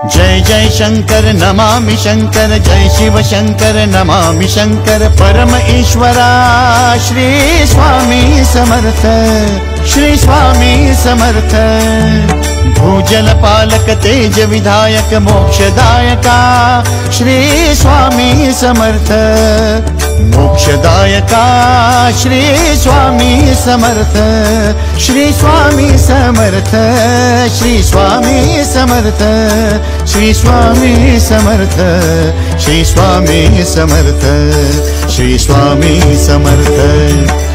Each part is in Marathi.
जय जय शंकर नमामि शंकर, जय शिव शंकर नमामि शंकर, परम ईश्वरा श्री स्वामी समर्थ, श्री स्वामी समर्थ। भूजल पालक तेज विधायक मोक्षदायका श्री स्वामी समर्थ, मोक्षदायका श्री स्वामी समर्थ, श्री स्वामी समर्थ, श्री स्वामी समर्थ, श्री स्वामी समर्थ, श्री स्वामी समर्थ, श्री स्वामी समर्थ,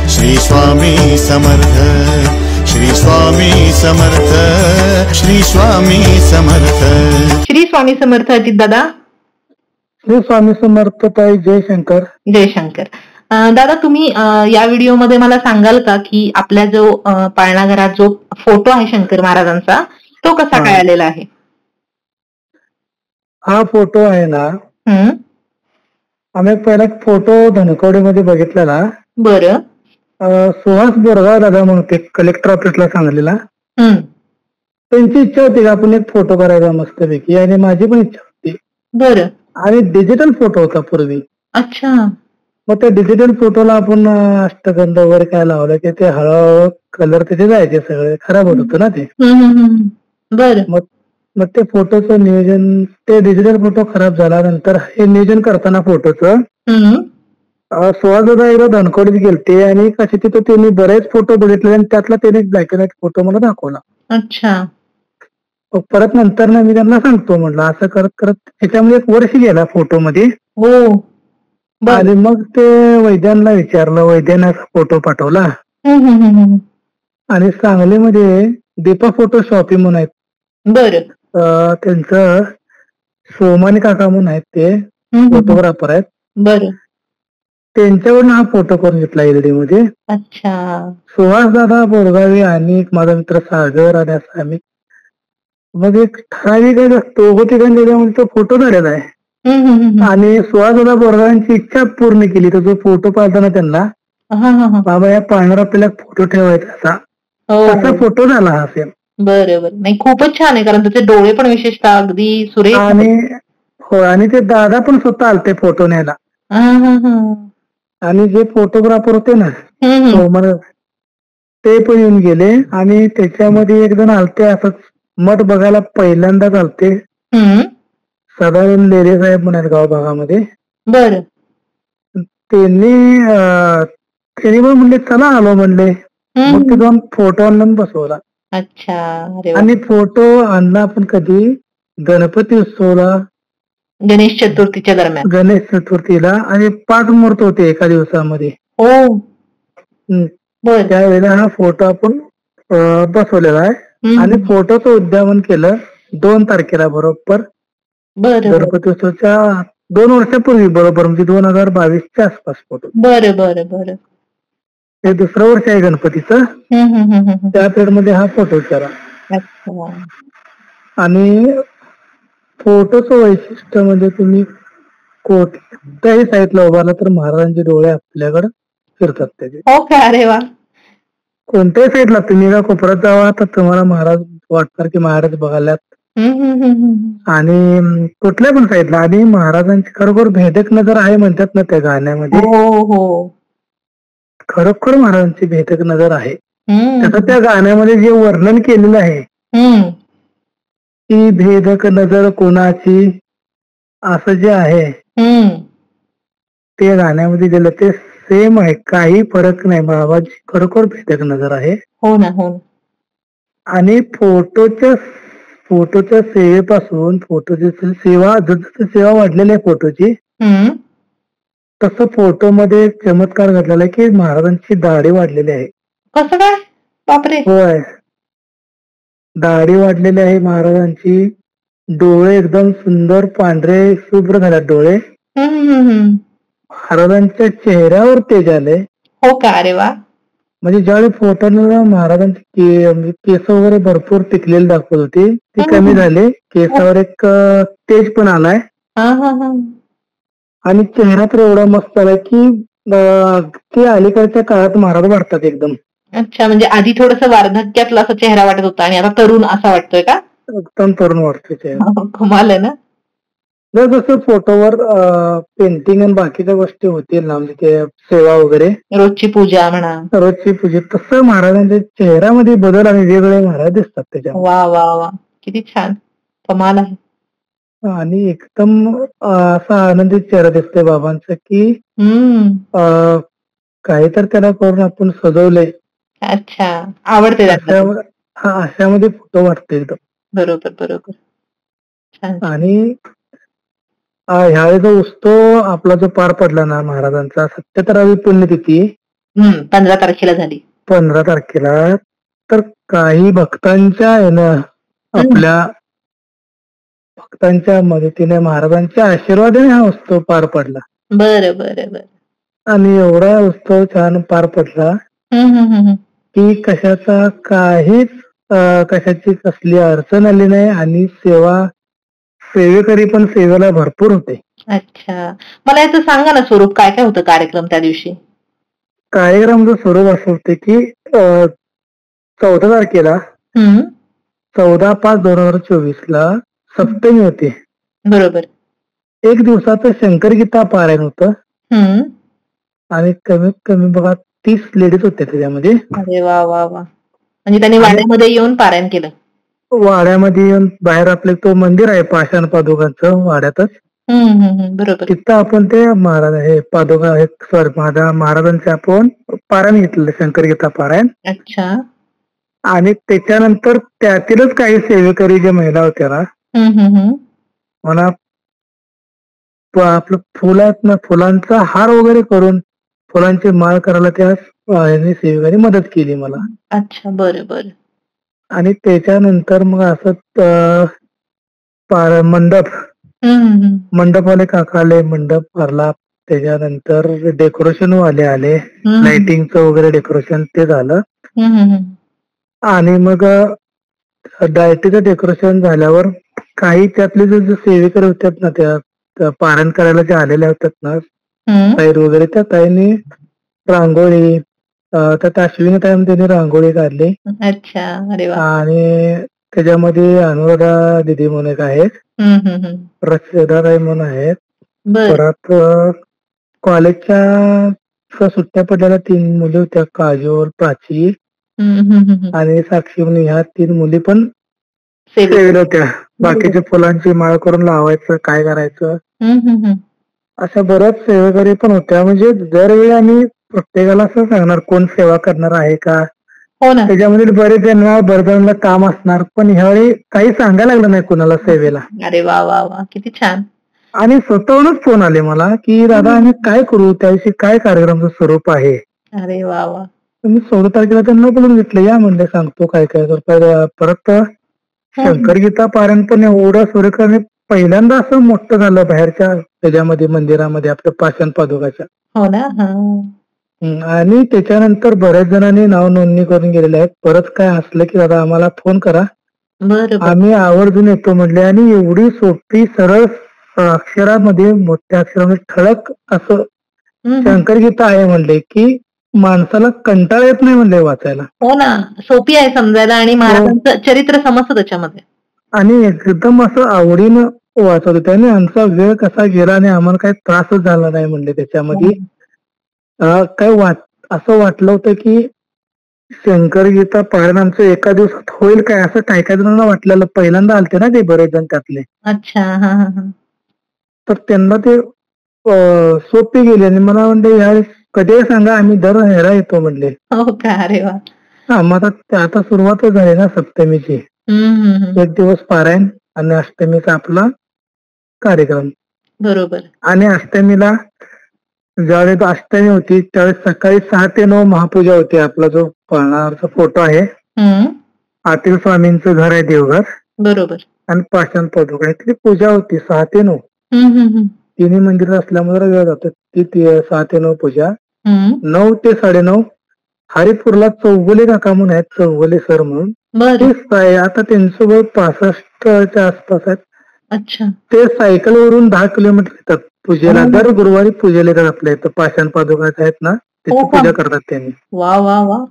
श्री स्वामी समर्थ, श्री स्वामी समर्थ, श्री स्वामी समर्थ। श्री स्वामी समर्थ अजित दादा। श्री स्वामी समर्थ ताई। जय शंकर। जय शंकर। दादा तुम्ही या व्हिडिओमध्ये मला सांगाल का की आपल्या जो पाळणा घरात जो फोटो आहे शंकर महाराजांचा तो कसा काय आलेला आहे? हा फोटो आहे ना, आम्ही पहिला फोटो धनकवडीमध्ये बघितलेला। बरं। सुहास बोरगाव दादा म्हणून ते कलेक्टर ऑफिसला सांगलेला, त्यांची इच्छा होती की आपण एक फोटो करायचा मस्तपैकी, आणि माझी पण इच्छा होती। बरं। आणि डिजिटल फोटो होता पूर्वी। अच्छा। मग त्या डिजिटल फोटोला आपण अष्टगंध वगैरे काय लावलं की ते हळूहळू कलर त्याचे जायचे, सगळे खराब होत होतं ना ते। बरं। मग ते फोटोचं नियोजन, ते डिजिटल फोटो खराब झाल्यानंतर हे नियोजन करताना फोटोचं सुहास दादा एकदा धनकवडीत गेलते, आणि कसे तिथं त्यांनी बरेच फोटो बघितले आणि त्यातला त्याने ब्लॅक अँड व्हाईट फोटो मला दाखवला। अच्छा। परत नंतर ना मी त्यांना सांगतो म्हटलं, असं करत करत त्याच्यामध्ये एक वर्ष गेला फोटो मध्ये। हो। आणि मग ते वैद्यांना विचारलं, वैद्याने फोटो पाठवला, आणि सांगलीमध्ये दीपा फोटो शॉपी म्हणून आहेत, बरं, त्यांचं सोमानी काका म्हणून आहेत, ते फोटोग्राफर आहेत। बरं। त्यांच्यावरून हा फोटो करून घेतला एलईडी मध्ये। अच्छा। सुहास दादा बोरगावे आणि माझा मित्र सागर आणि असं आम्ही मग एक ठराविक त्याच्यामध्ये तो फोटो झालेला आहे। आणि सुहास दादा बोरगावांची इच्छा पूर्ण केली, तर जो फोटो पाहताना त्यांना बाबा या पाळण्यावर आपल्याला फोटो ठेवायचा असा फोटो झाला हा सेम। बरोबर। नाही खूपच छान आहे, कारण त्याचे डोळे पण विशेषतः अगदी सुरेख। आणि हो, आणि ते दादा पण स्वतः आलते फोटो न्यायला, आणि जे फोटोग्राफर होते ना सोमन, ते पण येऊन गेले। आणि त्याच्यामध्ये एक जण आलते असंच मठ बघायला पहिल्यांदाच आलते, साधारण लेरे साहेब म्हणाले गाव भागामध्ये। बरं। त्यांनी पण म्हणले चला आलो म्हणले, मग ते जाऊन फोटो आणून बसवला। अच्छा। आणि फोटो आणला आपण कधी गणपती उत्सवला, गणेश चतुर्थीच्या दरम्यान, गणेश चतुर्थीला, आणि 5 मुहूर्त होते एका दिवसामध्ये। हो। त्यावेळेला हा फोटो आपण बसवलेला आहे, आणि फोटोचं उद्यापन केलं 2 तारखेला बरोबर गणपती उत्सवाच्या 2 वर्षापूर्वी, बरोबर म्हणजे 2022च्या आसपास फोटो। बरं बरं बरं। हे दुसरं वर्ष आहे गणपतीचं, त्या पिरियड मध्ये हा फोटो केला। आणि फोटोचं वैशिष्ट्य म्हणजे तुम्ही कोणत्याही साईडला उभारला तर महाराजांचे डोळे आपल्याकडे फिरतात त्याचे। हो का? अरे वा। कोणत्याही साईडला तुम्ही का कोपऱ्यात जावा तर तुम्हाला महाराज वाटणार की महाराज बघायला, आणि कुठल्या पण साईडला। आणि महाराजांची खरोखर भेदक नजर आहे म्हणतात ना त्या गाण्यामध्ये, खरोखर महाराजांची भेदक नजर आहे। तसं त्या गाण्यामध्ये जे वर्णन केलेलं आहे की भेदक नजर कोणाची, असं जे आहे ते गाण्यामध्ये दिलं ते सेम आहे, काही फरक नाही। बाबाजी खरोखर भेदक नजर आहे। हो ना, हो। आणि फोटोच्या सेवेपासून, फोटोची सेवा जसं सेवा वाढलेली आहे फोटोची, तसं फोटोमध्ये चमत्कार घडलेला आहे की महाराजांची दाढी वाढलेली आहे। कसं काय? बापरे। होय, दाढी वाढलेली आहे महाराजांची, डोळे एकदम सुंदर पांढरे शुभ्र झाले डोळे, महाराजांच्या चेहऱ्यावर तेज आले। हो का? अरे वा। म्हणजे ज्यावेळी फोटोला महाराजांची केस वगैरे भरपूर टिकलेली दाखवत होती, ती कमी झाली, केसावर एक तेज पण आलाय, आणि चेहरा तर एवढा मस्त आलाय की ते अलीकडच्या काळात महाराज वाटतात एकदम। अच्छा, म्हणजे आधी थोडस वार्धक्यातला असा चेहरा वाटत होता आणि आता तरुण असा वाटतोय का? एकदम तरुण वाटते चेहरा. कमाल आहे ना. जर जसं फोटोवर पेंटिंग आणि बाकीच्या गोष्टी होतील ना, म्हणजे ते सेवा वगैरे रोजची पूजा म्हणा. रोजची पूजा, तसं महाराजांच्या चेहऱ्यामध्ये बदल आणि वेगवेगळे महाराज दिसतात त्याच्या. वा वा वा, किती छान, कमाल आहे. आणि एकदम असा आनंदित चेहरा दिसतोय बाबांचा की काही तर त्याला करून आपण सजवलंय. अच्छा, आवडते अशामध्ये फोटो वाटते एकदम. बरोबर बरोबर. आणि ह्यावेळी जो उत्सव आपला जो पार पडला ना महाराजांचा 77वी पुण्यतिथी 15 तारखेला झाली. 15 तारखेला तर काही भक्तांच्या आपल्या भक्तांच्या मदतीने महाराजांच्या आशीर्वादाने हा उत्सव पार पडला. बरं बरं बरं. आणि एवढा उत्सव छान पार पडला की कशाचा काहीच कशाची कसली अडचण आली नाही. आणि सेवेकरी पण सेवेला भरपूर होते. अच्छा, मला याचं सांगा ना स्वरूप, काय काय होतं कार्यक्रम त्या दिवशी. कार्यक्रमाचं स्वरूप असं होते की 14 तारखेला 14/5/2024 सप्तमी होती. बरोबर. एक दिवसाचं शंकरगीता पारायण होतं. आणि कमीत कमी बघा 30 लेडीज होत्या त्याच्यामध्ये. अरे वा वा वा. म्हणजे त्यांनी वाड्यामध्ये येऊन पारायण केलं. वाड्यामध्ये येऊन बाहेर आपले तो मंदिर आहे पाषाण पादुकांचं वाड्यातच. बरोबर. तिथं आपण ते महाराज हे पादुका महाराजांचे आपण पारायण घेतलेलं, शंकरगीता पारायण. अच्छा. आणि त्याच्यानंतर त्यातीलच काही सेवेकरी ज्या महिला होत्या ना, मला आपलं फुलांचा हार वगैरे करून फुलांची माळ करायला त्या सेवेकरी मदत केली मला. अच्छा, बरं बरं. आणि त्याच्यानंतर मग असं मंडपवाले काका आले, मंडप भरला. त्याच्यानंतर डेकोरेशन वाले आले, लाइटिंगचं वगैरे डेकोरेशन ते झालं. आणि मग डायटीचं डेकोरेशन झाल्यावर काही त्यातले जे सेवेकरी होत्यात ना, त्या पारायण करायला जे आलेल्या होत्यात ना ताईर वगैरे, त्या ताईंनी रांगोळी त्यात अश्विनी ताई त्यांनी रांगोळी काढली. अच्छा, अरे वा. आणि त्याच्यामध्ये अनुराधा दिदी म्हणून एक आहेत, रश्मिता ताई म्हणून आहेत. परत कॉलेजच्या सुट्ट्या पडलेल्या 3 मुली होत्या, काजोल, प्राची आणि साक्षी म्हणून, ह्या 3 मुली पण सेवेला होत्या. बाकीच्या फुलांची माळ करून लावायचं, काय करायचं, अशा बऱ्याच सेवेकरी पण होत्या. म्हणजे दरवेळी आम्ही प्रत्येकाला असं सांगणार कोण सेवा करणार आहे का. त्याच्यामध्ये बरेच जणांना काम असणार, पण ह्यावेळी काही सांगायला लागलं नाही कुणाला सेवेला. अरे वा वा वा, किती छान. आणि स्वतःहूनच फोन आले मला की दादा आम्ही काय करू, त्याविषयी काय कार्यक्रमाचं स्वरूप आहे. अरे वा वा. मी 16 तारखेला त्यांना बोलून घेतलं, या म्हणले सांगतो काय काय. परत शंकरगीता पारायण पण एवढं सुरेख पहिल्यांदा असं मोठं झालं बाहेरच्या त्याच्यामध्ये मंदिरामध्ये आपल्या पाषाण पादुकाच्या. हो ना. आणि त्याच्यानंतर बऱ्याच जणांनी नाव नोंदणी करून गेलेले आहेत. परत काय असलं की दादा आम्हाला फोन करा, आम्ही आवर्जून येतो म्हणले. आणि एवढी सोपी सरळ अक्षरामध्ये मोठ्या अक्षरामध्ये ठळक असं शंकरगीता आहे म्हणले की माणसाला कंटाळा येत नाही म्हणले वाचायला. हो ना, सोपी आहे समजायला आणि महाराजांचं चरित्र समजतं त्याच्यामध्ये. आणि एकदम असं आवडीनं वाचत होते. आणि आमचा वेळ कसा गेला आणि आम्हाला काही त्रासच झाला नाही म्हणले त्याच्यामध्ये. असं वाटलं होतं की शंकरगीता पारायण आमचं एका दिवसात होईल काय, असं काय काय जणांना वाटलेलं. पहिल्यांदा आलते ना ते बरेच जण त्यातले. अच्छा. तर त्यांना ते सोपे गेले. आणि मला म्हणले यावेळेस कधी सांगा, आम्ही दर ह्याला येतो म्हणले. हो का, अरे वा. हा, मग आता सुरुवातच झाली ना सप्तमीची. 1 दिवस पारायण आणि अष्टमीचा आपला कार्यक्रम. बरोबर. आणि अष्टमीला ज्यावेळेस अष्टमी होती त्यावेळेस सकाळी 6 ते 9 महापूजा होती. आपला जो पाळणाचा फोटो आहे, आतील स्वामींचं घर आहे देवघर. बरोबर. आणि पाषाण पादुका इथली पूजा होती 6 ते 9. तिन्ही मंदिर असल्यामुळे वेळ जातो. ती 6 ते 9 पूजा. 9 ते 9:30 हरिपूरला चौगुले काका म्हणून आहेत, चौगुले सर म्हणून. आता त्यांचं वय 65च्या आसपास आहेत. अच्छा. ते सायकलवरून 10 किलोमीटर येतात पूजेला. दर गुरुवारी पूजेला येतात आपल्या इथं. पाषाण पादुकाचे आहेत ना, त्याची पूजा करतात त्यांनी. वा वा वा.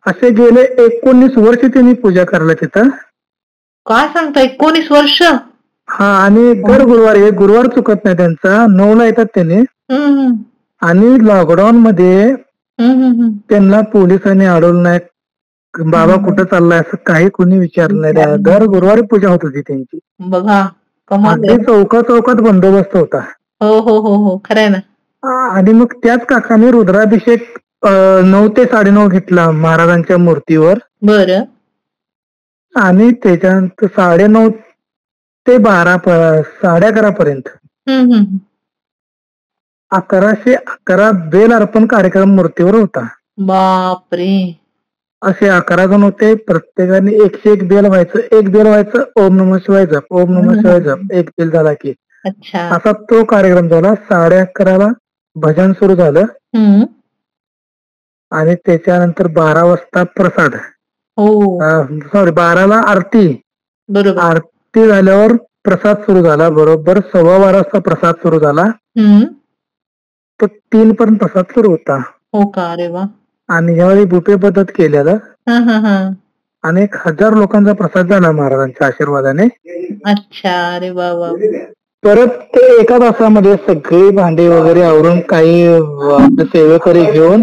असे गेले 19 वर्ष त्यांनी पूजा करायला तिथं. काय सांगता, 19 वर्ष? हा, आणि दर गुरुवारी, एक गुरुवार चुकत नाही त्यांचा, 9ला येतात त्यांनी. आणि लॉकडाऊन मध्ये त्यांना पोलिसांनी अडवलं नाही, बाबा कुठं चाललाय असं काही कोणी विचारलं नाही. दर गुरुवारी पूजा होत होती त्यांची. बघा, अगदी चौकात बंदोबस्त होता. हो हो हो हो, खरंय ना. आणि मग त्याच काकाने रुद्राभिषेक 9 ते 9:30 घेतला महाराजांच्या मूर्तीवर. बरं. आणि त्याच्यानंतर 9:30 ते 11:30 पर्यंत 1111 बेल अर्पण कार्यक्रम मूर्तीवर होता. बापरे. असे 11 जण होते, प्रत्येकाने 101 बेल व्हायचं. एक बेल व्हायचं, ओम नमः शिवाय जप, ओम नमः शिवाय जप. एक बेल झाला की असा तो कार्यक्रम झाला. 11:30ला भजन सुरू झालं. आणि त्याच्यानंतर 12 वाजता प्रसाद. सॉरी, 12ला आरती. बरोबर. आरती झाल्यावर प्रसाद सुरू झाला. बरोबर 12:15 वाजता प्रसाद सुरू झाला. तो 3 पर्यंत प्रसाद सुरू होता. हो का? अरे वा. आणि यावेळी बुफे पद्धत केलेलं. आणि 1000 लोकांचा प्रसाद झाला महाराजांच्या आशीर्वादाने. अच्छा, अरे वा वा. परत ते एका तासामध्ये सगळी भांडी वगैरे आवरून, काही आपले सेवेकरी घेऊन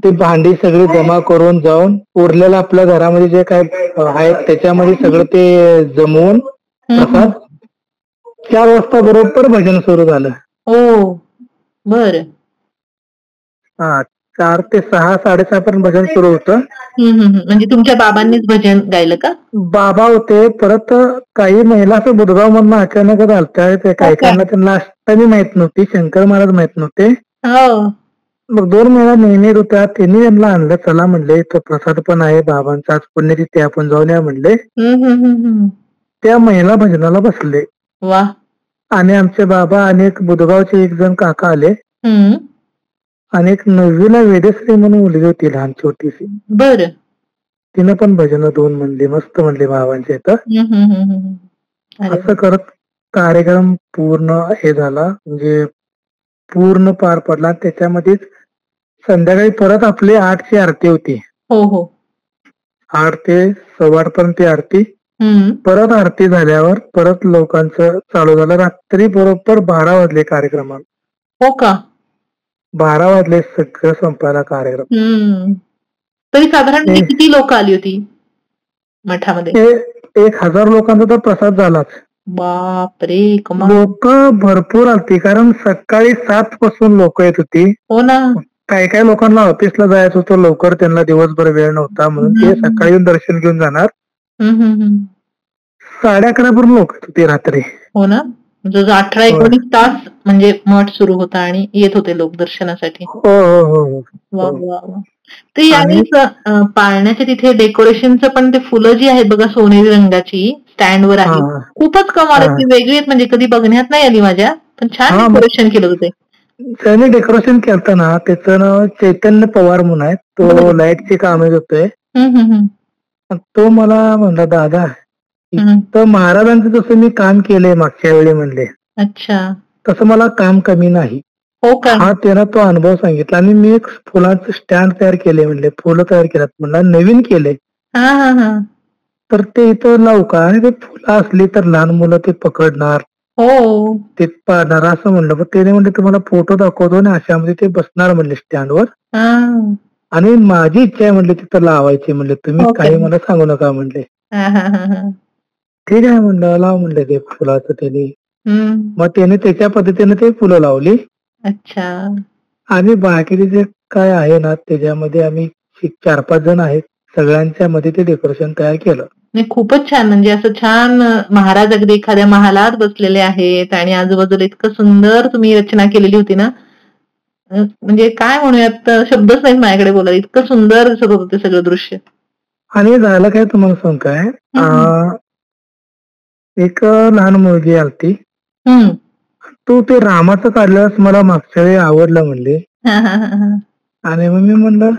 ते भांडी सगळी जमा करून जाऊन, उरलेलं आपल्या घरामध्ये जे काय आहेत त्याच्यामध्ये सगळं ते जमवून प्रसाद 4 वाजता बरोबर भजन सुरू झालं. हो, बर. हा, 4 ते 6, 6:30 पर्यंत भजन सुरू होतं. म्हणजे तुमच्या बाबांनीच भजन गायलं का? बाबा होते. परत काही महिला असं बुधगाव मधून अचानक आलत्या. ते काही त्यांना अष्टमी माहित नव्हती, शंकर महाराज माहित नव्हते. मग 2 महिला नेहमी होत्या. त्यांनी त्यांना आणलं. चला म्हणले, इथं प्रसाद पण आहे बाबांचा, आज पुण्यतिथी, आपण जाऊन या म्हणले. त्या महिला भजनाला बसले. वा. आणि आमचे बाबा आणि एक बुधगावचे 1 जण काका आले. आणि एक 9वीला वेदेश्री म्हणून मुलगी होती, लहान छोटीशी. बर. तिनं पण भजन 2 म्हणली, मस्त म्हणली बाबांच्या इथं. असं करत कार्यक्रम पूर्ण हे झाला, म्हणजे पूर्ण पार पडला. त्याच्यामध्येच संध्याकाळी परत आपली 8ची आरती होती. हो हो. 8 ते 8:15 पर्यंत आरती. परत आरती झाल्यावर परत लोकांचं चालू झालं. रात्री बरोबर 12 वाजले कार्यक्रमाला. हो का? 12 वाजले सगळं संपायला कार्यक्रम. तरी साधारण किती लोक आली होती मठामध्ये? 1000 लोकांचा तर प्रसाद झालाच. बापरे. लोक भरपूर आलती, कारण सकाळी 7 पासून लोक येत होती. हो ना. काही काही लोकांना ऑफिसला जायचं होतं लवकर, त्यांना दिवसभर वेळ नव्हता, म्हणून ते सकाळी येऊन दर्शन घेऊन जाणार. 11:30 पर्यंत लोक येत होते रात्री. हो ना. 18-19 तास म्हणजे मठ सुरू होता आणि येत होते लोक दर्शनासाठी. हो हो हो. वा वा वा. ते यावेळेस पाळण्याच्या तिथे डेकोरेशनचं पण ते फुलं जी आहेत बघा, सोनेरी रंगाची स्टँडवर आहे, खूपच कमाल आहे. वेगळी आहेत, म्हणजे कधी बघण्यात नाही आली माझ्या, पण छान डेकोरेशन केलं होतं. त्याने डेकोरेशन केलं ना, त्याचं नाव चैतन्य पवार म्हणून आहे. तो लाईटची कामे करतोय. तो मला म्हणला, दादा तर महाराजांचं जसं मी काम केलंय मागच्या वेळी म्हणले, अच्छा, तसं मला काम कमी नाही. हो का? हा, त्याला तो अनुभव सांगितला. आणि मी एक फुलाचं स्टँड तयार केले म्हणले, फुलं तयार केल्यात म्हणला, नवीन केले, तर ते इथं लावू का? आणि ते फुलं असली तर लहान मुलं ते पकडणार, हो ते पाडणार असं म्हणलं. पण त्याने म्हणले, तुम्हाला फोटो दाखवतो आणि अशामध्ये ते बसणार म्हणले स्टँडवर, आणि माझी इच्छा आहे म्हणले तिथं लावायची म्हणले, तुम्ही काही मला सांगू नका म्हणले. ठीक आहे म्हणलं, लाव म्हणले ते फुलाचं. त्याने मग त्याने त्याच्या पद्धतीने ते फुलं लावली. अच्छा. आणि बाकीचे जे काय आहे ना, त्याच्यामध्ये आम्ही 4-5 जण आहेत, सगळ्यांच्या मध्ये ते डेकोरेशन तयार केलं. नाही, खूपच छान. म्हणजे असं छान महाराज अगदी एखाद्या महालात बसलेले आहेत आणि आजूबाजूला इतकं सुंदर तुम्ही रचना केलेली होती ना, म्हणजे काय म्हणूयात, शब्दच नाहीत माझ्याकडे बोलायला, इतकं सुंदर दिसत होतं ते सगळं दृश्य. आणि झालं काय तुम्हाला सांग काय, एक लहान मुलगी आलती, तू ते रामाचं काढल्यास मला मागच्या वेळी आवडलं म्हणले. आणि मग मी म्हणलं,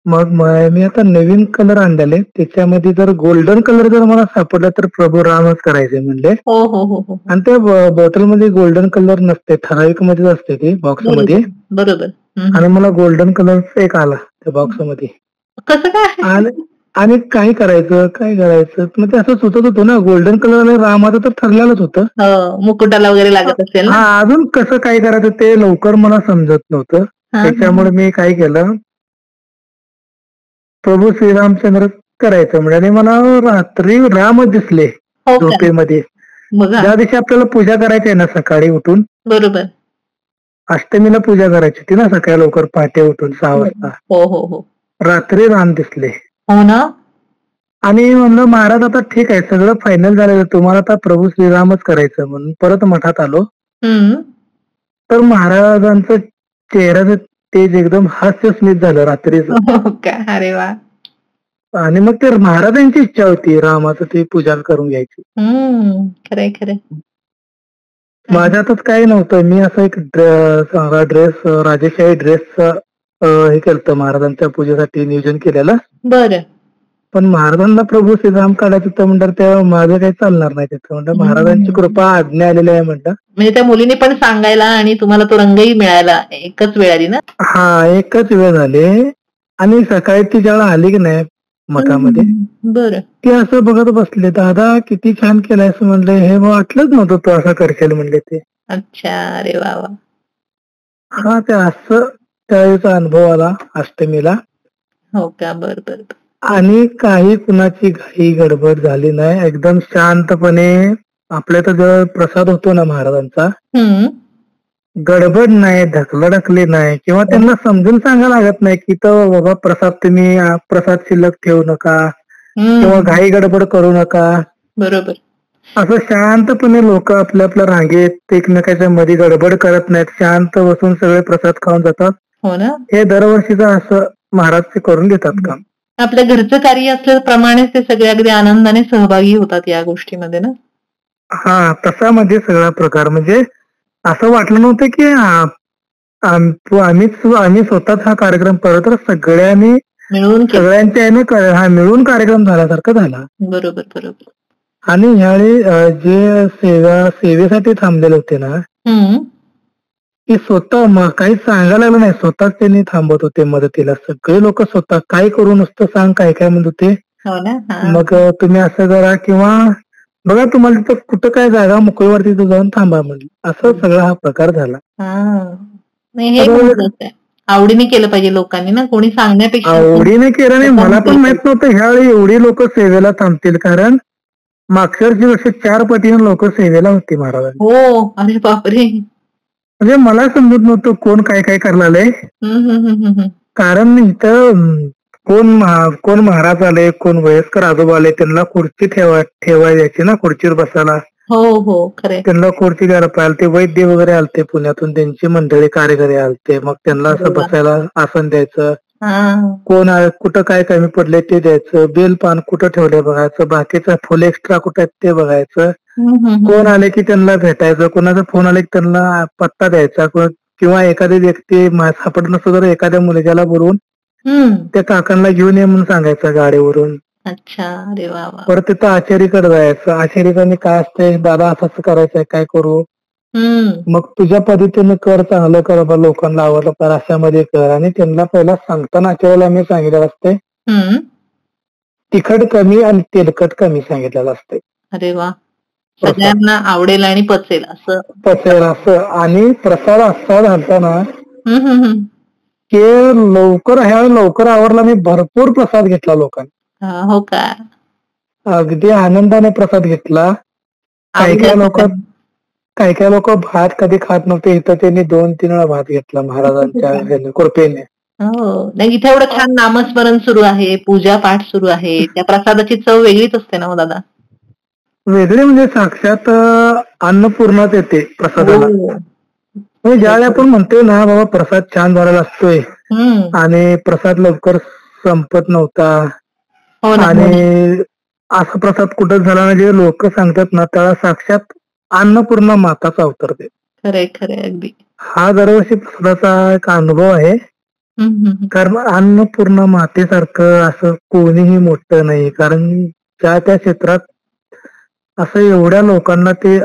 मग मी आता नवीन कलर आणलेले, त्याच्यामध्ये जर गोल्डन कलर जर मला सापडला तर प्रभू रामच करायचे म्हणले. आणि त्या बॉटलमध्ये गोल्डन कलर नसते, ठराविक मध्येच असते ते बॉक्समध्ये. बरोबर. आणि मला गोल्डन कलर एक आला त्या बॉक्समध्ये. कसं काय? आणि काय करायचं मग ते असं सुचत होतं ना. गोल्डन कलर रामाचं तर ठरलेलंच होतं. मुकुटाला वगैरे लागत असेल ना. हा, अजून कसं काय करायचं ते लवकर मला समजत नव्हतं. त्याच्यामुळे मी काय केलं, प्रभू श्रीरामचंद्र करायचं म्हणजे. आणि मला रात्री रामच दिसले झोपेमध्ये. ज्या दिवशी आपल्याला पूजा करायची आहे ना सकाळी उठून, बरोबर, अष्टमीला पूजा करायची होती ना सकाळी लवकर पहाटे उठून 6 वाजता. हो, रात्री राम दिसले. हो ना. आणि म्हणलं महाराज आता ठीक आहे, सगळं फायनल झालेलं, तुम्हाला आता प्रभू श्रीरामच करायचं म्हणून परत मठात आलो. तर महाराजांचं चेहऱ्याचं तेज एकदम हास्यस्मित झालं रात्रीच. अरे वा. आणि मग ते महाराजांची इच्छा होती रामाचं ते पूजा करून घ्यायची. खरंय खरंय. माझ्यातच काही नव्हतं. मी असं एक ड्रेस राजेशाही ड्रेस हे केलं महाराजांच्या पूजेसाठी नियोजन केलेलं. बरं. पण महाराजांना प्रभू श्रीराम काढायचं तर म्हणतात तेव्हा माझं काही चालणार नाही तिथं. म्हणलं महाराजांची कृपा आज्ञा आलेली आहे म्हणलं. म्हणजे त्या मुलीने पण सांगायला आणि तुम्हाला तो रंगही मिळाला एकच वेळ आली ना. हा, एकच वेळ झाले. आणि सकाळी ती ज्यावेळेला आली की नाही मठामध्ये, बरं, ते असं बघत बसले, दादा किती छान केलंय असं म्हणले. हे वाटलंच नव्हतं तू असं करशील म्हणले ते. अच्छा, अरे वा वा. हा, ते असं त्यावेळेचा अनुभव आला अष्टमीला. हो का. बर बर. आणि काही कुणाची घाई गडबड झाली नाही. एकदम शांतपणे आपल्या तर जर प्रसाद होतो ना महाराजांचा, गडबड नाही, ढकलाढकली नाही, किंवा त्यांना समजून सांगायला लागत नाही की तर बाबा प्रसाद शिल्लक ठेवू नका किंवा घाई गडबड करू नका. बरोबर. असं शांतपणे लोक आपल्या आपल्या रांगेत एकमेकाच्या मध्ये गडबड करत नाहीत, शांत बसून सगळे प्रसाद खाऊन जातात. हो ना. हे दरवर्षीच असं महाराज ते करून घेतात काम. आपल्या घरचं कार्य असल्याप्रमाणेच ते सगळे अगदी आनंदाने सहभागी होतात या गोष्टीमध्ये ना. हा, तसा म्हणजे सगळा प्रकार. म्हणजे असं वाटलं नव्हतं की आम्ही स्वतःच हा कार्यक्रम करत, सगळ्यांनी मिळून सगळ्यांच्या मिळून कार्यक्रम झाल्यासारखं झाला. बरोबर बरोबर. आणि ह्यावेळी जे सेवेसाठी थांबलेले होते ना, ते स्वतः काही सांगायला लागलं नाही, स्वतःच त्यांनी थांबत होते मदतीला. सगळे लोक स्वतः काय करू नसतं सांग काय काय म्हणत होते. मग तुम्ही असं करा, किंवा बघा तुम्हाला तिथं कुठं काय जागा मोकळीवरती जाऊन थांबा म्हणली. असं सगळा हा प्रकार झाला. आवडीने केलं पाहिजे लोकांनी ना, कोणी सांगण्यापेक्षा आवडीने केलं नाही. मला पण माहित नव्हतं ह्यावेळी एवढी लोक सेवेला थांबतील, कारण मागच्या वर्षी 4 पटीने लोक सेवेला होती महाराज. हो, अरे बापरे. म्हणजे मला समजत नव्हतं कोण काय काय करणार. कारण इथं कोण महाराज आले, कोण वयस्कर आजोबा आले, त्यांना खुर्ची ठेवायची ना, खुर्चीवर बसायला. हो हो, खरं. त्यांना खुर्ची द्यायला पाहिजे. ते वैद्य वगैरे आलते पुण्यातून, त्यांची मंडळी कार्यकरी आलते, मग त्यांना असं बसायला आसन द्यायचं. कोण कुठं काय कमी पडले ते द्यायचं, बेलपान कुठं ठेवले बघायचं, बाकीचं फुल एक्स्ट्रा कुठं आहेत ते बघायचं. कोण आले की त्यांना भेटायचं, कोणाचा फोन आले की त्यांना पत्ता द्यायचा, किंवा एखादी व्यक्ती सापडत नसतो तर एखाद्या मुलग्याला बोलवून त्या काकांना घेऊन ये म्हणून सांगायचं गाडीवरून. अच्छा, अरे वा. परत तिथं आचार्यकडे जायचं, आचार्याने काय असतंय, दादा असं करायचंय, काय करू, मग तुझ्या पद्धतीने कर, चांगलं कर, लोकांना आवडलं कर, अशामध्ये कर. आणि त्यांना पहिला सांगताना आचार्याला मी सांगितलेलं असते, तिखट कमी आणि तेलकट कमी सांगितलेलं असते. अरे वा. सगळ्यांना आवडेल आणि पचेल असं. आणि प्रसाद असा घालता ना की लवकर आवरला. मी भरपूर प्रसाद घेतला लोकांनी. हो का. अगदी आनंदाने प्रसाद घेतला. काही काय लोक भात कधी खात नव्हते, इथं त्यांनी 2-3 वेळा भात घेतला महाराजांच्या कृपेने. हो, नाही इथे एवढं छान नामस्मरण सुरू आहे, पूजा पाठ सुरू आहे, त्या प्रसादाची चव वेगळीच असते ना दादा. वेगळी म्हणजे साक्षात अन्नपूर्णाच येते प्रसादाला. म्हणजे ज्यावेळी आपण म्हणतोय ना बाबा प्रसाद छान झालेला असतोय आणि प्रसाद लवकर संपत नव्हता, आणि असं प्रसाद कुठं झाला ना, जे लोक सांगतात ना, त्याला साक्षात अन्नपूर्णा माताच अवतरते. खरंय खरंय, अगदी. हा दरवर्षी प्रसादाचा एक अनुभव आहे. कारण अन्नपूर्णा मातेसारखं असं कोणीही मोठं नाही. कारण त्या क्षेत्रात असं एवढ्या लोकांना ते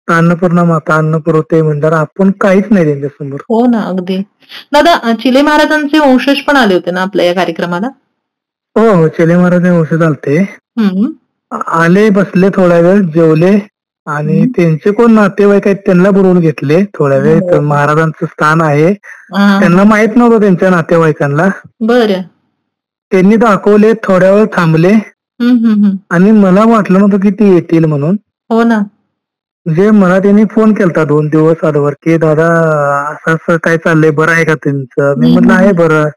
अन्नपूर्णा माता अन्न पुरवते म्हणल्यावर आपण काहीच नाही त्यांच्यासमोर. हो ना, अगदी. दादा, चिले महाराजांचे वंशज पण आले होते ना आपल्या या कार्यक्रमाला? हो, चेले महाराज औषध आलते. हम्म. आले, बसले थोडा वेळ, जेवले आणि त्यांचे कोण नातेवाईक आहेत त्यांना बोलवून घेतले थोड्या वेळ. हो. महाराजांचं स्थान आहे, हा. त्यांना माहित नव्हतं त्यांच्या नातेवाईकांना. बरं. त्यांनी दाखवले, थोड्या वेळ थांबले आणि मला वाटलं नव्हतं की ते येतील म्हणून. हो ना. म्हणजे मला त्यांनी फोन केलता 2 दिवस अगोदर की दादा असं असं काय चाललंय, बरं आहे का तुमचं? मी म्हटलं आहे बरं.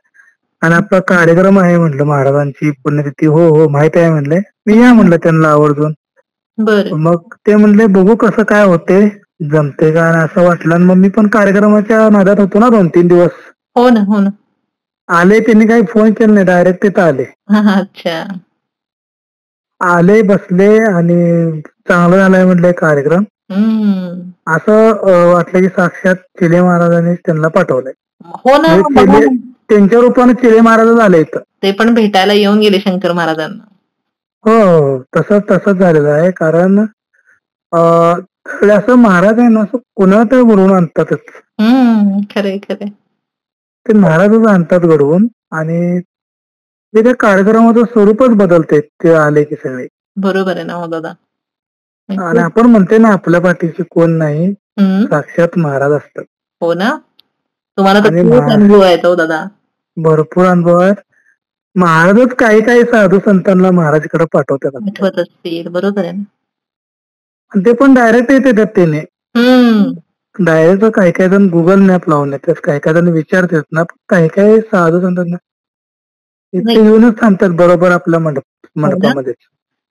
आणि आपला कार्यक्रम आहे म्हटलं महाराजांची पुण्यतिथी. हो हो माहित आहे म्हणले. मी या म्हणलं त्यांना आवर्जून. बरं. मग ते म्हणले बघू कसं काय होते, जमते का, आणि असं वाटलं. आणि मग मी पण कार्यक्रमाच्या नादात होतो ना 2-3 दिवस. हो ना. हो ना. आले, त्यांनी काही फोन केला नाही, डायरेक्ट तिथं आले. अच्छा. आले, बसले आणि चांगलं झालंय म्हटलंय कार्यक्रम. असं वाटलं की साक्षात चिले महाराजांनी त्यांना पाठवलंय. हो ना. चिले त्यांच्या रूपाने चिले महाराज आले इथं. ते पण भेटायला येऊन गेले शंकर महाराजांना. हो, तसंच झालेलं आहे. कारण असं महाराज आहे ना, असं कुणाला तर घडवून आणतातच. खरंय खरंय. ते महाराजच आणतात घडवून. आणि ते त्या कार्यक्रमाचं स्वरूपच बदलते ते आले की सगळे. बरोबर आहे ना हो दादा. आणि आपण म्हणते ना आपल्या पाठीशी कोण नाही, साक्षात महाराज असतात. हो ना. तुम्हाला तर खूप अनुभव आहेत हो दादा. भरपूर अनुभव आहेत. महाराजच काही काही साधू संतांना महाराजकडे पाठवतात. आठवत असतील. बरोबर आहे ना. आणि ते पण डायरेक्ट येतात त्याने. डायरेक्ट काही काही जण गुगल मॅप लावून येतात, काही काही जण विचारतात ना, काही काही साधू संतांना इथे येऊनच थांबतात बरोबर आपल्या मंडपामध्ये.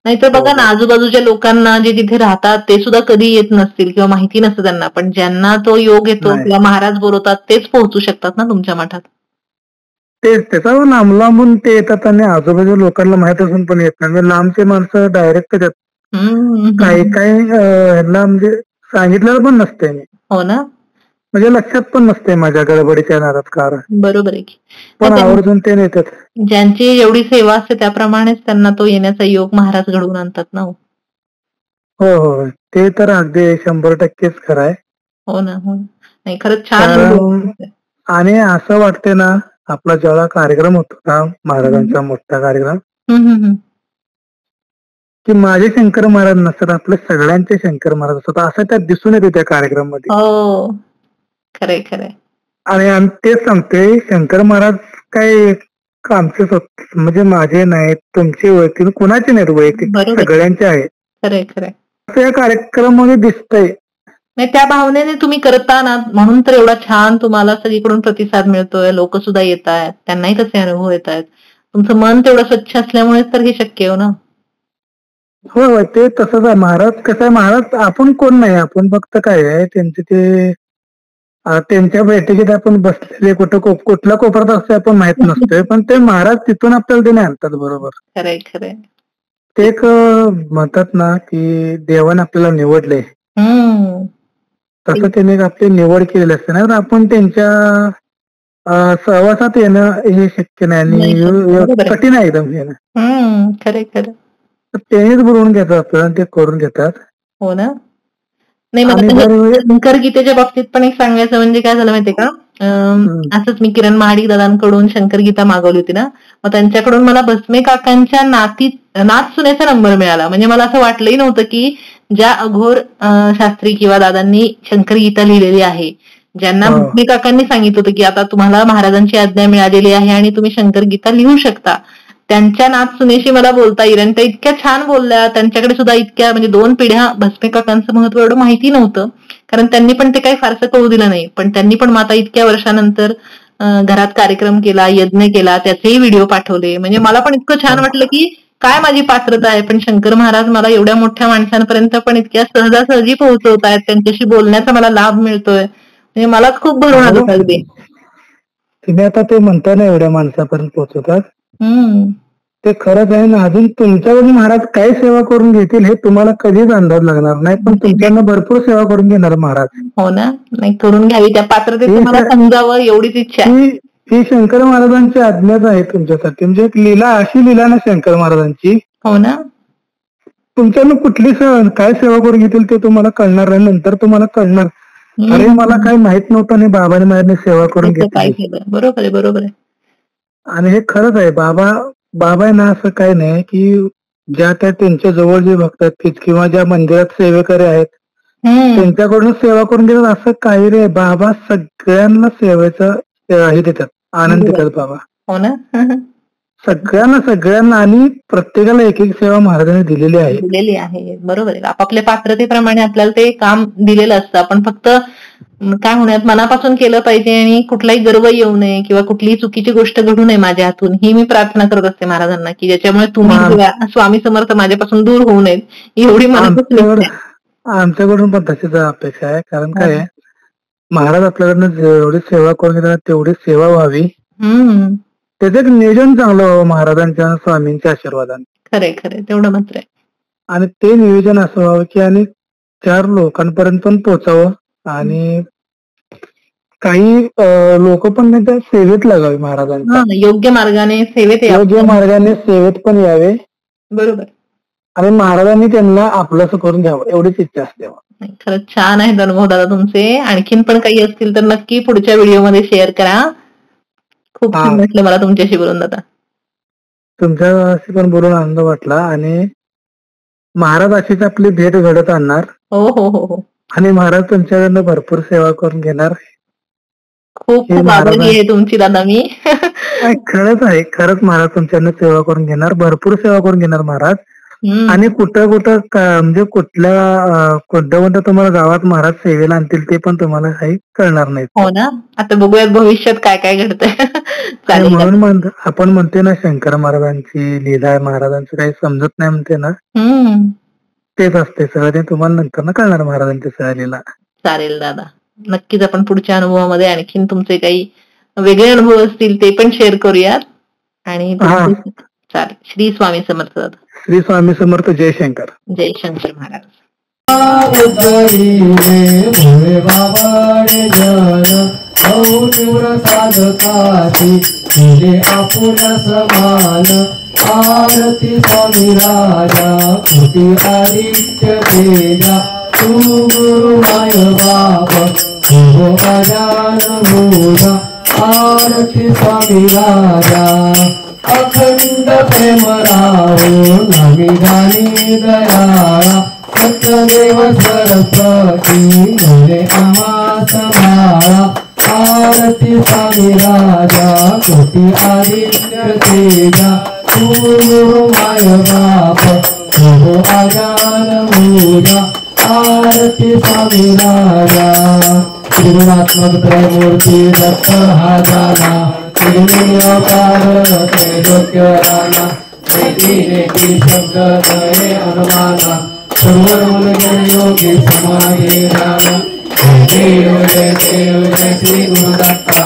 नाहीतर बघा ना, आजूबाजूच्या लोकांना जे तिथे राहतात ते सुद्धा कधी येत नसतील किंवा माहिती नसतं त्यांना, पण ज्यांना तो योग येतो किंवा महाराज बोलवतात तेच पोहोचू शकतात ना तुमच्या मठात. तेच त्याचा लांबून ते येतात आणि आजूबाजूच्या लोकांना माहित असून पण येत नाही. लांबचे माणसं डायरेक्ट येतात. काही काही ह्यांना म्हणजे सांगितलेलं पण नसते. हो ना. म्हणजे लक्षात पण नसते माझ्या गडबडीच्या नादात कारण. बरोबर आहे की. पण आवर्जून ते नेतात. ज्यांची एवढी सेवा असते त्याप्रमाणेच त्यांना तो येण्याचा योग महाराज घडवून आणतात ना. हो हो, ते तर अगदी 100% खरं आहे. हो ना. हो. नाही खरंच छान. आणि असं वाटते ना, आपला जेव्हा कार्यक्रम होतो ना महाराजांचा मोठा कार्यक्रम, की माझे शंकर महाराज नसतात, आपल्या सगळ्यांचे शंकर महाराज असतात असं त्यात दिसून येते त्या कार्यक्रमामध्ये. हो, खरंय खरंय. आणि तेच सांगते, शंकर महाराज काय आमचेच म्हणजे माझे नाहीत, तुमचे वैयक्तिक कुणाचे नाहीत, वैयक्तिक सगळ्यांचे आहेत. खरंय खरंय. असं या कार्यक्रमामध्ये दिसतंय. नाही, त्या भावनेने तुम्ही करता ना, म्हणून तर एवढा छान तुम्हाला सगळीकडून प्रतिसाद मिळतोय. लोक सुद्धा येत आहेत, त्यांनाही तसे अनुभव येत आहेत. तुमचं मन तेवढं स्वच्छ असल्यामुळेच तर हे शक्य हो ना. हो, ते तसंच आहे. महाराज कसं आहे, महाराज आपण कोण नाही, आपण फक्त काय आहे त्यांचे ते त्यांच्या बैठकीत आपण बसलेले कुठल्या कोपऱ्यात असते आपण माहित नसतोय, पण ते महाराज तिथून आपल्याला ते आणतात बरोबर. खरंय खरंय. ते एक म्हणतात ना की देवाने आपल्याला निवडले, तसं त्याने आपली निवड केलेली असते ना, आपण त्यांच्या सहवासात येणं हे शक्य नाही आणि कठीण आहे एकदम येणं. खरंय खरं. तेच बोलवून घेतात आपल्याला, ते करून घेतात. हो ना. नाही, मला शंकर गीतेच्या बाबतीत पण एक सांगायचं म्हणजे काय झालं माहितीये का, असंच मी किरण महाडिक दादांकडून शंकर गीता मागवली होती ना, मग त्यांच्याकडून मला भस्मे काकांच्या नात सुनेचा नंबर मिळाला. म्हणजे मला असं वाटलंही नव्हतं की ज्या अघोर शास्त्री किंवा दादांनी शंकर गीता लिहिलेली आहे, ज्यांना भस्मे काकांनी सांगितलं होतं की आता तुम्हाला महाराजांची आज्ञा मिळालेली आहे आणि तुम्ही शंकर गीता लिहू शकता, त्यांच्या नाथ सुनेशी मला बोलता येईल. आणि त्या इतक्या छान बोलल्या. त्यांच्याकडे सुद्धा इतक्या म्हणजे 2 पिढ्या भस्मे काकांचं महत्व एवढं माहिती नव्हतं, कारण त्यांनी पण ते काही फारसं कळू दिलं नाही. पण त्यांनी पण माता इतक्या वर्षानंतर घरात कार्यक्रम केला, यज्ञ केला, त्याचेही व्हिडिओ पाठवले. म्हणजे मला पण इतकं छान वाटलं की काय माझी पात्रता आहे, पण शंकर महाराज मला एवढ्या मोठ्या माणसांपर्यंत पण इतक्या सहजासहजी पोहोचवत आहेत, त्यांच्याशी बोलण्याचा मला लाभ मिळतोय. म्हणजे मलाच खूप भरून आलं अगदी. तुम्ही आता ते म्हणता ना एवढ्या माणसापर्यंत पोहोचवतात, ते खरंच आहे ना. अजून तुमच्याकडून महाराज काय सेवा करून घेतील हे तुम्हाला कधीच अंदाज लागणार नाही, पण तुमच्याकडनं भरपूर सेवा करून घेणार महाराज. हो ना. नाही, करून घ्यावी, त्या पात्रतेचं मला समजावं एवढीच इच्छा आहे. ही शंकर महाराजांची आज्ञाच आहे तुमच्यासाठी. म्हणजे एक लीला, अशी लीला ना शंकर महाराजांची. हो ना. तुमच्यानं कुठली काय सेवा करून घेतील ते तुम्हाला कळणार नाही, नंतर तुम्हाला कळणार, अरे मला काही माहित नव्हतं आणि बाबाने माझ्याने सेवा करून घेतली. बरोबर आहे, बरोबर आहे. आणि हे खरंच आहे, बाबा बाबा आहे ना, असं काही नाही की ज्या त्या त्यांच्या जवळ जे भक्त आहेत किंवा ज्या मंदिरात सेवेकरी आहेत त्यांच्याकडून सेवा करून देतात असं काही रे. बाबा सगळ्यांना सेवेचा हे देतात, आनंद देतात बाबा. हो ना. सगळ्यांना आणि प्रत्येकाला एक एक सेवा महाराजांनी दिलेली आहे. बरोबर आहे. आपापल्या पात्रतेप्रमाणे आपल्याला ते काम दिलेलं असतं. आपण फक्त काय म्हणूयात मनापासून केलं पाहिजे आणि कुठलाही गर्व येऊ नये किंवा कुठलीही चुकीची गोष्ट घडू नये माझ्या हातून, ही मी प्रार्थना करत असते महाराजांना की ज्याच्यामुळे तुम्ही स्वामी समर्थ माझ्यापासून दूर होऊ नयेत, एवढी मनापासून. आमच्याकडून पण तशीच अपेक्षा आहे. कारण काय आहे, महाराज आपल्याकडनं जेवढी सेवा करून घेतात तेवढी सेवा व्हावी, त्याचं एक नियोजन चांगलं व्हावं महाराजांच्या स्वामींच्या आशीर्वादाने. खरे तेवढं मात्र आहे. आणि ते नियोजन असं व्हावं की आणि 4 लोकांपर्यंत पण पोचावं आणि काही लोक पण त्यांच्या सेवेत लागावे महाराजांच्या. योग्य मार्गाने सेवेत पण यावे. बरोबर. आणि महाराजांनी त्यांना आपलंसं करून घ्यावं एवढीच इच्छा असते. खरंच छान आहेत अनुभव दादा तुमचे. आणखीन पण काही असतील तर नक्की पुढच्या व्हिडिओमध्ये शेअर करा. खूप छान वाटलं मला तुमच्याशी बोलून दादा. तुमच्याशी पण बोलून आनंद वाटला. आणि महाराज अशीच आपली भेट घडत आणणार. हो. आणि महाराज तुमच्याकडनं भरपूर सेवा करून घेणार. खूप आभारी आहे तुमची दादा मी. खरंच महाराज तुमच्याकडनं सेवा करून घेणार, भरपूर सेवा करून घेणार महाराज. आणि कुठं म्हणजे कोणत्या तुम्हाला गावात महाराज सेवेला आणतील ते पण तुम्हाला काही कळणार नाही. हो ना. आता बघूयात भविष्यात काय काय घडतंय. म्हणून आपण म्हणते ना, शंकर महाराजांची लीला आहे, महाराजांचं काही समजत नाही म्हणते ना, तेच असते सगळं. ते तुम्हाला नंतर ना कळणार महाराजांच्या सहलीला. चालेल दादा, नक्कीच आपण पुढच्या अनुभवामध्ये आणखीन तुमचे काही वेगळे अनुभव असतील ते पण शेअर करूयात. आणि चालेल. श्री स्वामी समर्थ दादा. श्री स्वामी समर्थ. जय शंकर. जय शंकर महाराज. आरती स्वामी राजा कृती आदित्य तेजा तू गुरु माय बाप हो अजान मूढा. आरती स्वामी राजा अखंड प्रेम राहो नामी गाणी दयाळा. सत्यदेव सरस्वती मुले आम्हा संभाळा. आरती स्वामी राजा कोटी आदित्य तेजा तू गुरु माय बाप हो अजान मूढा. आरती स्वामी राजा. त्रिगुणात्मक त्रयमूर्ती दत्त हा झाला, अवतार त्रैलोक्य राणा. नेती शब्द दये अनुमाना सर्व योगी समाधी राणा. देव जय देव जय श्री गुरुदत्ता.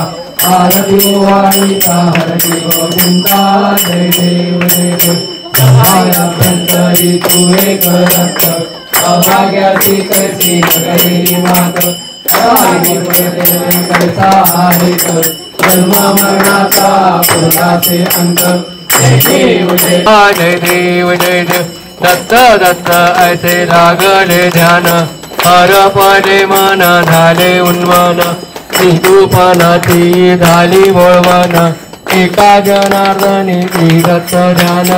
आरती वाळीता हरती गोविंदा. जय देव जय देव. सहाय्यंतरी तू एक रक्त अभाग्याची कैसी नगरी मात. कैसा आहे जन्म मरणाचा पुरणाचे अंत. जय देव जय देव जय देव. दत्त दत्त ऐसे लागले ध्यान. हरपणे मन झाले उन्मान. निरूपणाची झाली वळवण. एका जनार्दनी दत्त ध्यान.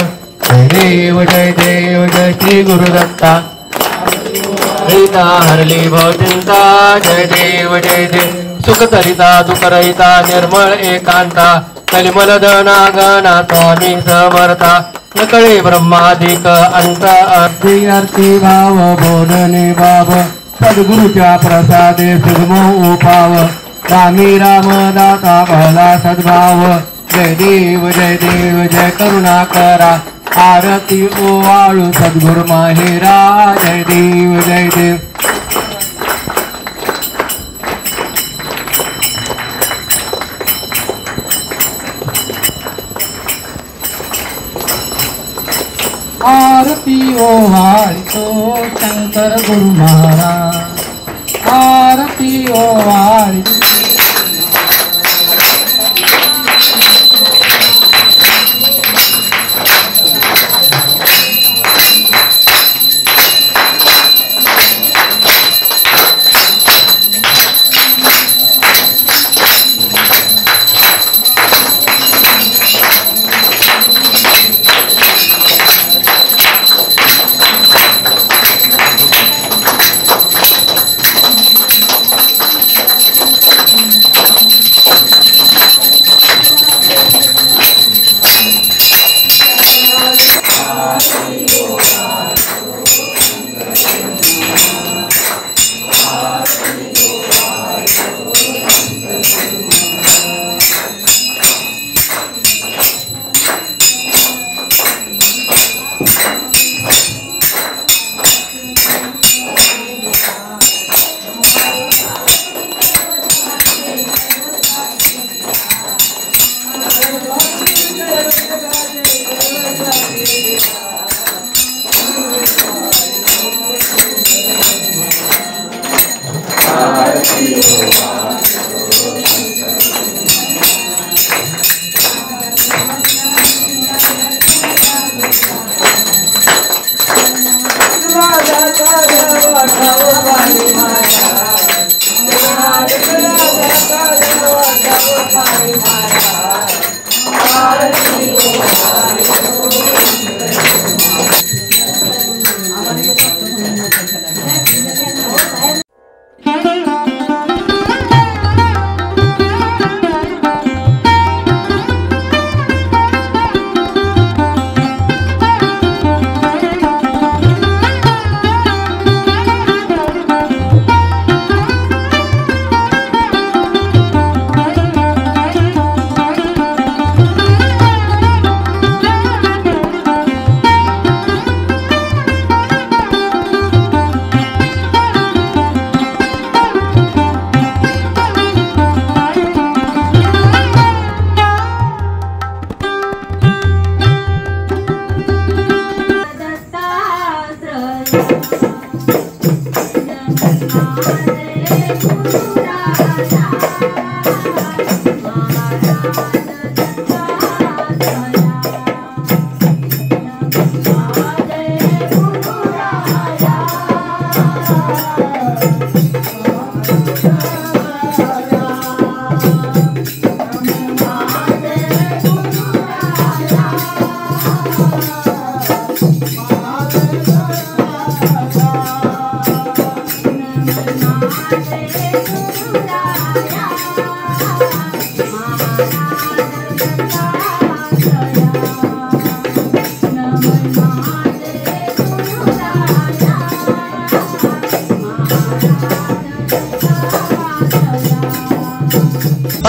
जय देव जय देव जय श्री गुरुदत्ता. हरिता हरली भवचिंता. जय देव जय देव. सुख करिता दुःख रहिता निर्मळ एकांता. कलिमल दना गणा स्वामी समर्था. नकळे ब्रह्मादिक अंत. आरती भाव बोधने बाब सद्गुरूच्या प्रसादे सुगम उपाव. रामी रामदाता भला सद्भाव. जय देव जय करुणा करा. आरती ओवाळू सद्गुरु माहेरा. जय देव जय देव. आरती ओवाळतो शंकर गुरु महाराज. आरती ओवाळतो.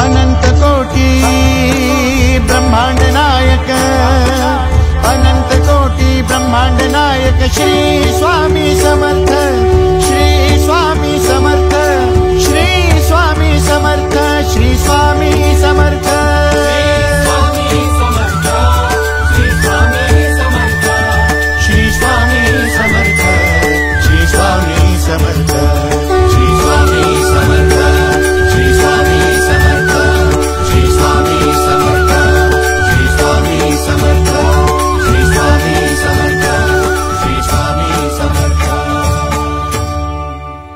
अनंत कोटी ब्रह्मांड नायक, अनंत कोटी ब्रह्मांड नायक श्री स्वामी